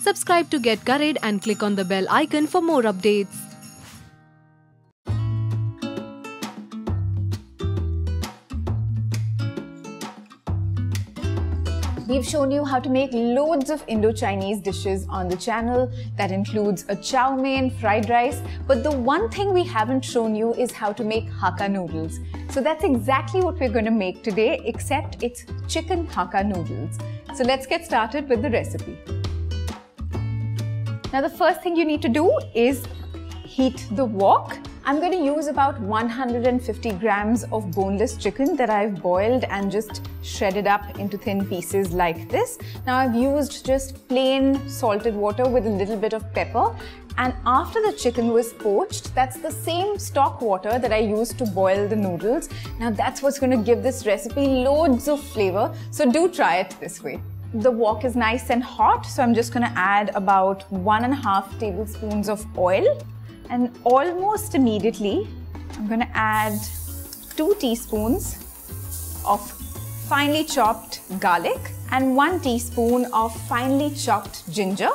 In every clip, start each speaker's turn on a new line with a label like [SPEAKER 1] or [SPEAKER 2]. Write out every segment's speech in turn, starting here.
[SPEAKER 1] Subscribe to Get Curried and click on the bell icon for more updates.
[SPEAKER 2] We've shown you how to make loads of Indo-Chinese dishes on the channel. That includes a chow mein, fried rice, but the one thing we haven't shown you is how to make Hakka noodles. So that's exactly what we're going to make today, except it's chicken Hakka noodles. So let's get started with the recipe. Now the first thing you need to do is heat the wok. I'm going to use about 150 grams of boneless chicken that I've boiled and just shredded up into thin pieces like this. Now I've used just plain salted water with a little bit of pepper, and after the chicken was poached, that's the same stock water that I used to boil the noodles. Now that's what's going to give this recipe loads of flavor, so do try it this way. The wok is nice and hot, so I'm just going to add about 1.5 tablespoons of oil. And almost immediately, I'm going to add 2 teaspoons of finely chopped garlic and 1 teaspoon of finely chopped ginger,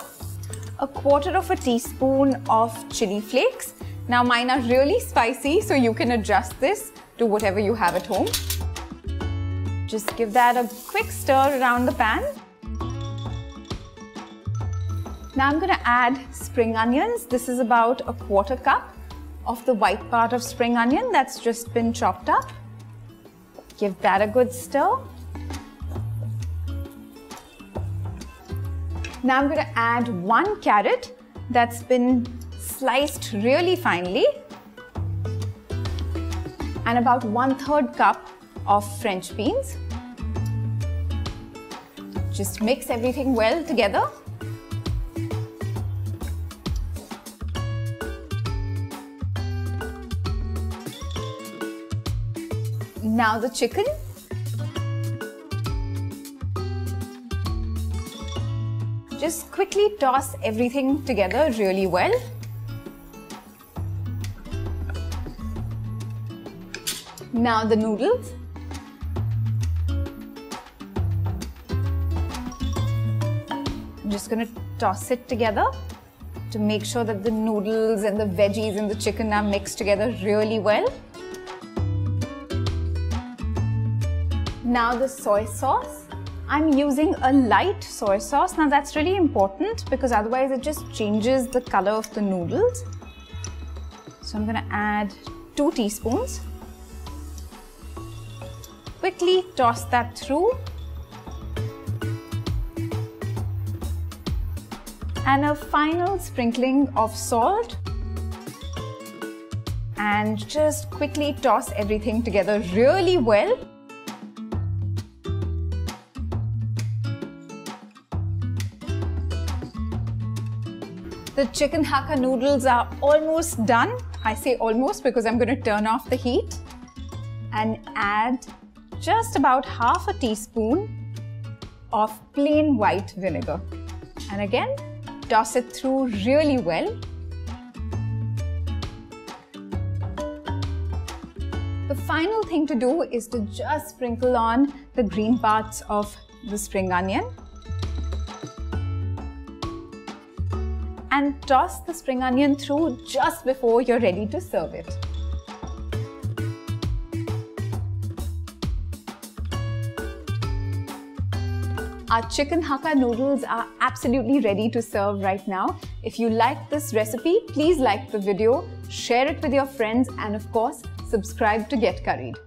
[SPEAKER 2] 1/4 teaspoon of chili flakes. Now mine are really spicy, so you can adjust this to whatever you have at home. Just give that a quick stir around the pan. Now I'm going to add spring onions. This is about 1/4 cup of the white part of spring onion that's just been chopped up. Give that a good stir. Now I'm going to add 1 carrot that's been sliced really finely and about 1/3 cup of French beans. Just mix everything well together. Now the chicken. Just quickly toss everything together really well. Now the noodles. I'm just going to toss it together to make sure that the noodles and the veggies and the chicken are mixed together really well. Now the soy sauce. I'm using a light soy sauce. Now that's really important because otherwise it just changes the color of the noodles. So I'm going to add 2 teaspoons. Quickly toss that through. And a final sprinkling of salt. And just quickly toss everything together really well. The chicken Hakka noodles are almost done. I say almost because I'm going to turn off the heat and add just about 1/2 teaspoon of plain white vinegar. And again, toss it through really well. The final thing to do is to just sprinkle on the green parts of the spring onion. And toss the spring onion through just before you're ready to serve it. Our chicken Hakka noodles are absolutely ready to serve right now. If you like this recipe, please like the video, share it with your friends, and of course, subscribe to Get Curried.